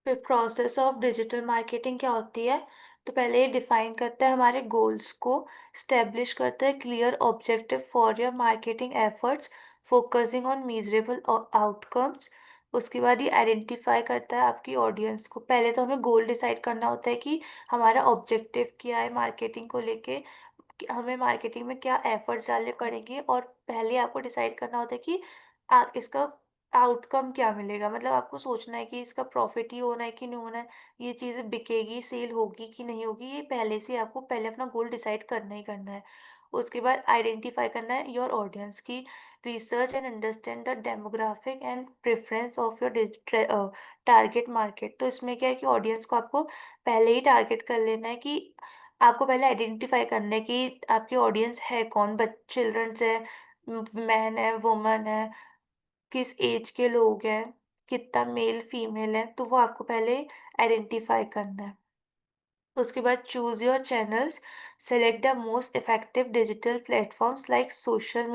फिर प्रोसेस ऑफ डिजिटल मार्केटिंग क्या होती है? तो पहले ये डिफाइन करता है हमारे गोल्स को, स्टेब्लिश करता है clear objective for your marketing efforts, focusing on measurable outcomes. उसके बाद ये आइडेंटिफाई करता है आपकी ऑडियंस को। पहले तो हमें गोल डिसाइड करना होता है कि हमारा ऑब्जेक्टिव क्या है मार्केटिंग को लेके, कि हमें मार्केटिंग में क्या एफर्ट्स डालने पड़ेंगे, और पहले आपको डिसाइड करना होता है कि इसका आउटकम क्या मिलेगा। मतलब आपको सोचना है कि इसका प्रॉफिट ही होना है कि नहीं होना है, ये चीज़ बिकेगी, सेल होगी कि नहीं होगी, ये पहले से आपको पहले अपना गोल डिसाइड करना ही करना है। उसके बाद आइडेंटिफाई करना है योर ऑडियंस की, research and understand the demographic and preference of your target market. तो इसमें क्या है कि ऑडियंस को आपको पहले ही टारगेट कर लेना है, कि आपको पहले आइडेंटिफाई करना है कि आपकी ऑडियंस है कौन, बच चिल्ड्रंस है, मैन है, वुमन है, किस एज के लोग हैं, कितना मेल फीमेल है, तो वो आपको पहले आइडेंटिफाई करना है। उसके बाद choose your channels, select the most effective digital platforms like social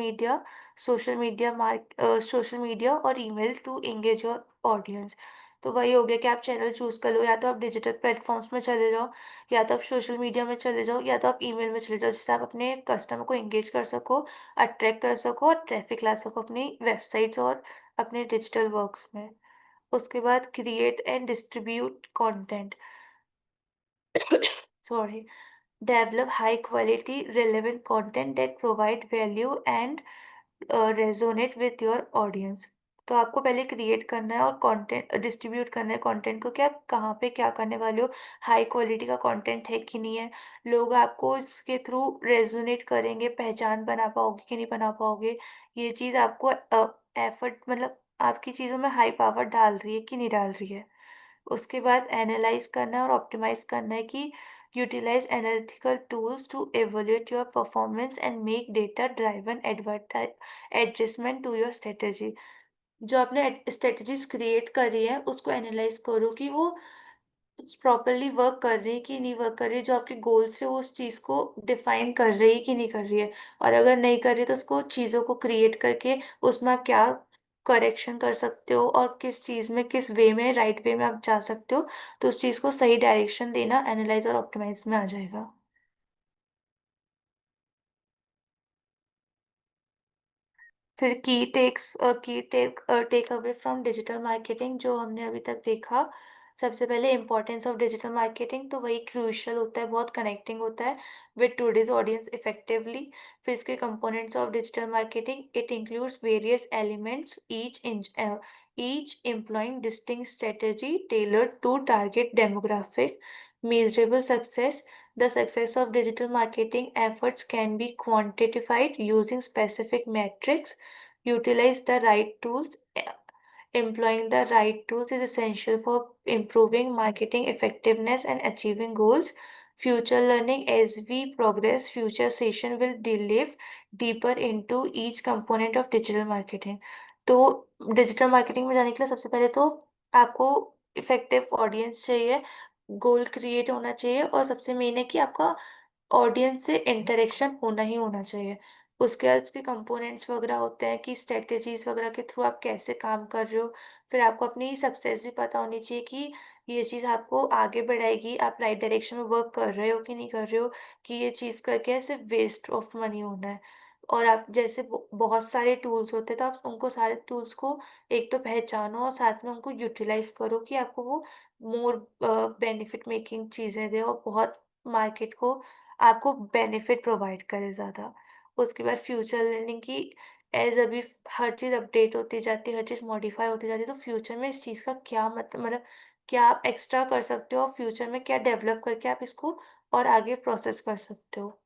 media और email to engage your audience. तो वही हो गया कि आप चैनल चूज कर लो, या तो आप डिजिटल प्लेटफॉर्म्स में चले जाओ, या तो आप सोशल मीडिया में चले जाओ, या तो आप ईमेल में चले जाओ, जिससे आप अपने कस्टमर को एंगेज कर सको, अट्रैक्ट कर सको और ट्रैफिक ला सको अपनी वेबसाइट्स और अपने डिजिटल वर्क्स में। उसके बाद create and distribute content, sorry, develop high quality relevant content that provide value and resonate with your audience। तो आपको पहले क्रिएट करना है और कंटेंट डिस्ट्रीब्यूट करना है कंटेंट को, कि आप कहाँ पे क्या करने वाले हो, हाई क्वालिटी का कंटेंट है कि नहीं है, लोग आपको इसके थ्रू रेजोनेट करेंगे, पहचान बना पाओगे कि नहीं बना पाओगे, ये चीज़ आपको एफर्ट मतलब आपकी चीज़ों में हाई पावर डाल रही है कि नहीं डाल रही है। उसके बाद एनालाइज करना है और ऑप्टिमाइज करना है कि utilize analytical tools to evaluate your performance and make data driven adjustment to your strategy. जो आपने स्ट्रेटजीज क्रिएट करी है उसको एनालाइज करो कि वो प्रॉपरली वर्क कर रही है कि नहीं वर्क कर रही है, जो आपके गोल से वो उस चीज़ को डिफाइन कर रही है कि नहीं कर रही है, और अगर नहीं कर रही है तो उसको चीज़ों को क्रिएट करके उसमें आप क्या करेक्शन कर सकते हो, और किस चीज़ में किस वे में राइट वे में आप जा सकते हो, तो उस चीज़ को सही डायरेक्शन देना एनालाइज और ऑप्टिमाइज में आ जाएगा। फिर take away from digital marketing जो हमने अभी तक देखा। सबसे पहले इंपॉर्टेंस ऑफ डिजिटल मार्केटिंग, तो वही क्रूशियल होता है, बहुत कनेक्टिंग होता है विद टूडेज ऑडियंस इफेक्टिवली। फिर इसके components of digital marketing, it includes various elements each employing distinct strategy tailored to target demographic. measurable success, the success of digital marketing efforts can be quantified using specific metrics. Utilize the right tools. Employing the right tools is essential for improving marketing effectiveness and achieving goals. Future learning, as we progress, future session will delve deeper into each component of digital marketing. तो डिजिटल मार्केटिंग में जाने के लिए सबसे पहले तो आपको इफेक्टिव ऑडियंस चाहिए, गोल क्रिएट होना चाहिए, और सबसे मेन है कि आपका ऑडियंस से इंटरेक्शन होना ही होना चाहिए। उसके बाद उसके कंपोनेंट्स वगैरह होते हैं कि स्ट्रेटेजीज वगैरह के थ्रू आप कैसे काम कर रहे हो। फिर आपको अपनी सक्सेस भी पता होनी चाहिए कि ये चीज़ आपको आगे बढ़ाएगी, आप राइट डायरेक्शन में वर्क कर रहे हो कि नहीं कर रहे हो, कि ये चीज़ करके ऐसे वेस्ट ऑफ मनी होना है। और आप जैसे बहुत सारे टूल्स होते हैं तो आप उनको सारे टूल्स को एक तो पहचानो और साथ में उनको यूटिलाइज करो कि आपको वो मोर बेनिफिट मेकिंग चीज़ें दे और बहुत मार्केट को आपको बेनिफिट प्रोवाइड करे ज़्यादा। उसके बाद फ्यूचर लर्निंग की एज अभी हर चीज़ अपडेट होती जाती है, हर चीज़ मॉडिफाई होती जाती है, तो फ्यूचर में इस चीज़ का क्या मतलब क्या आप एक्स्ट्रा कर सकते हो और फ्यूचर में क्या डेवलप करके आप इसको और आगे प्रोसेस कर सकते हो।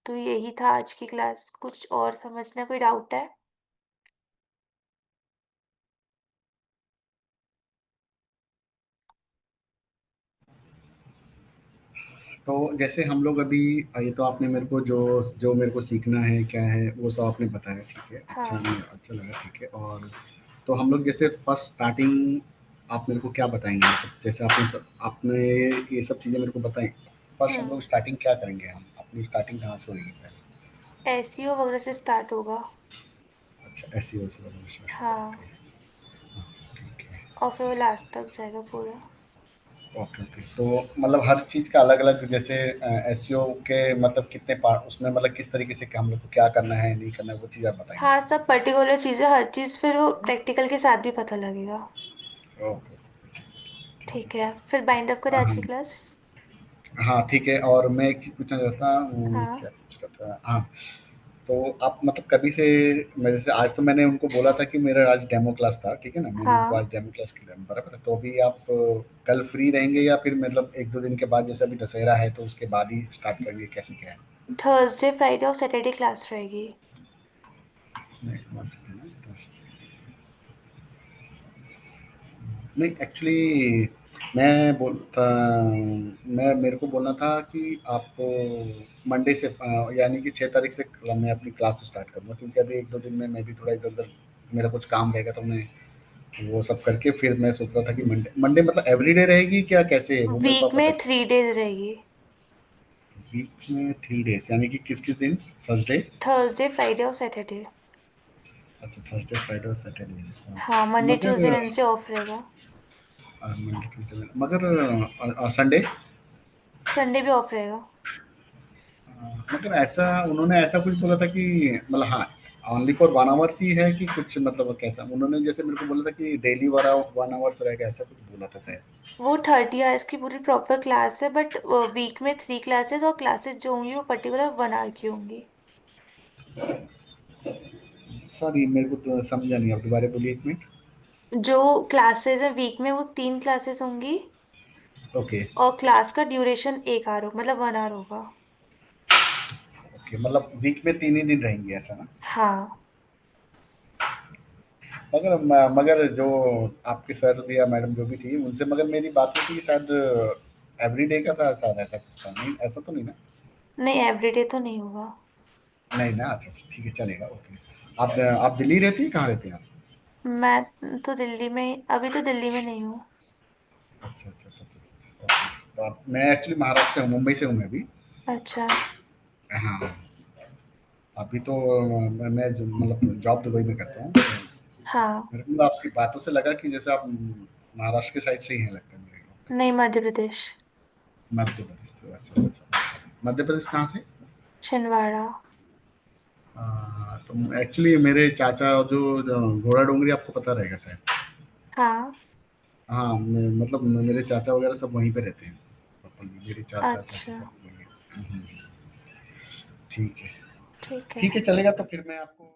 तो यही था आज की क्लास। कुछ और समझना, कोई डाउट है? तो जैसे हम लोग अभी, ये तो आपने मेरे को जो जो मेरे को सीखना है क्या है वो सब आपने बताया, ठीक है, अच्छा हाँ। अच्छा लगा, ठीक है। और तो हम लोग जैसे फर्स्ट स्टार्टिंग आप मेरे को क्या बताएंगे, मतलब जैसे आपने ये सब चीज़ें मेरे को बताई, फर्स्ट हम हम्म। लोग स्टार्टिंग क्या करेंगे, हम अपनी स्टार्टिंग कहाँ से होगी पहले? एसईओ वगैरह से स्टार्ट होगा। अच्छा, एसईओ से करना स्टार्ट होगा, हाँ। ओके। हाँ, ठीक है। और फिर वो लास्ट तक जाएगा पूरा। ओके ओके, तो मतलब हर चीज़ का अलग अलग, जैसे एसईओ के मतलब कितने पार्ट उसमें, मतलब किस तरीके से हम लोग को क्या करना है नहीं करना है, वो चीज़ आप बताएंगे हाँ, मेरे सब पर्टिकुलर चीज़ें, हर चीज़ फिर वो प्रैक्टिकल के साथ भी पता लगेगा। को। ओके। ठीक है, फिर बाइंड अप करें आज की हाँ क्लास। हाँ, ठीक है। और मैं एक चीज़ पूछना चाहता हूँ, हाँ। क्या पूछ रहा था, हाँ, तो आप मतलब कभी से, मैं जैसे आज तो मैंने उनको बोला था कि मेरा आज डेमो क्लास था, ठीक है ना, मैंने उनको आज हाँ, डेमो क्लास किया बराबर है, तो अभी आप कल फ्री रहेंगे या फिर मतलब एक दो दिन के बाद, जैसे अभी दशहरा है तो उसके बाद ही स्टार्ट करेंगे, कैसे क्या है? थर्सडे फ्राइडे और सैटरडे क्लास रहेगी। नहीं, वन सेकेंड ना, नहीं एक्चुअली मैं बोलता मैं मेरे को बोलना था कि आप मंडे से, यानी कि 6 तारीख से मैं अपनी क्लास स्टार्ट करूँगा, क्योंकि अभी एक दो दिन में मैं भी थोड़ा इधर उधर, मेरा कुछ काम रहेगा, तो मैं वो सब करके फिर मैं सोच रहा था कि मंडे मंडे मतलब एवरीडे रहेगी क्या, कैसे है वो मेरे को वीक आप बता में दीजिए। 3 डेज रहेगी। वीक में 3 डेज यानी कि किस किस दिन? थर्सडे? थर्सडे फ्राइडे और सैटरडे। अच्छा, थर्सडे फ्राइडे और सैटरडे। हाँ, मंडे मगर ट्यूसडे वेंसडे ऑफ रहेगा। मंडे ट्यूसडे मगर संडे? संडे भी ऑफ रहेगा। मतलब ऐसा उन्होंने ऐसा कुछ बोला था कि मतलब, हाँ, ओनली फॉर 1 आवर्स ही है कि कुछ, मतलब कैसा उन्होंने जैसे मेरे को बोला था कि डेली 1 आवर्स रहेगा, ऐसा कुछ बोला था शायद। वो 30 आवर्स की पूरी प्रॉपर क्लास है, बट वीक में 3 क्लासेस, और क्लासेस जो होंगी वो पर्टिकुलर 1 आवर की होंगी। सॉरी मेरे को तो समझा नहीं, आप दोबारा बोलिए एक मिनट। जो क्लासेस हैं वीक में वो 3 क्लासेस होंगी, ओके और क्लास का ड्यूरेशन 1 आवर हो, मतलब 1 आवर होगा। ओके, मतलब वीक में 3 ही दिन रहेंगे, ऐसा ना? हाँ। मगर जो आपके सर या मैडम जो भी थी उनसे, मगर मेरी बात हुई थी कि शायद एवरी डे का था, शायद ऐसा कुछ था, नहीं ऐसा तो नहीं ना? नहीं, एवरीडे तो नहीं होगा। नहीं ना, अच्छा अच्छा, ठीक है, चलेगा, ओके। आप दिल्ली रहती हैं, कहाँ रहती हैं आप? मैं तो दिल्ली में, अभी तो दिल्ली में नहीं हूँ। अच्छा अच्छा अच्छा अच्छा अच्छा, ओके। तो मैं एक्चुअली महाराष्ट्र से हूँ, मुंबई से हूँ मैं भी। अच्छा। हाँ, अभी तो मैं मतलब जॉब दुबई में करता हूँ, हाँ। मेरे को आपकी बातों से लगा कि जैसे आप महाराष्ट्र के साइड से ही हैं, लगता है मेरे को। नहीं, मध्य प्रदेश। मध्य प्रदेश से, अच्छा अच्छा अच्छा। मध्य प्रदेश कहाँ से? छिंदवाड़ा। तो एक्चुअली मेरे चाचा जो घोड़ा डोंगरी, आपको पता रहेगा शायद। हाँ। हाँ, मतलब मेरे चाचा वगैरह सब वहीं पे रहते हैं, प्रॉपर्ली मेरे चाचा चाची अच्छा। सब वहीं। ठीक है। ठीक है। ठीक है, चलेगा, तो फिर मैं आपको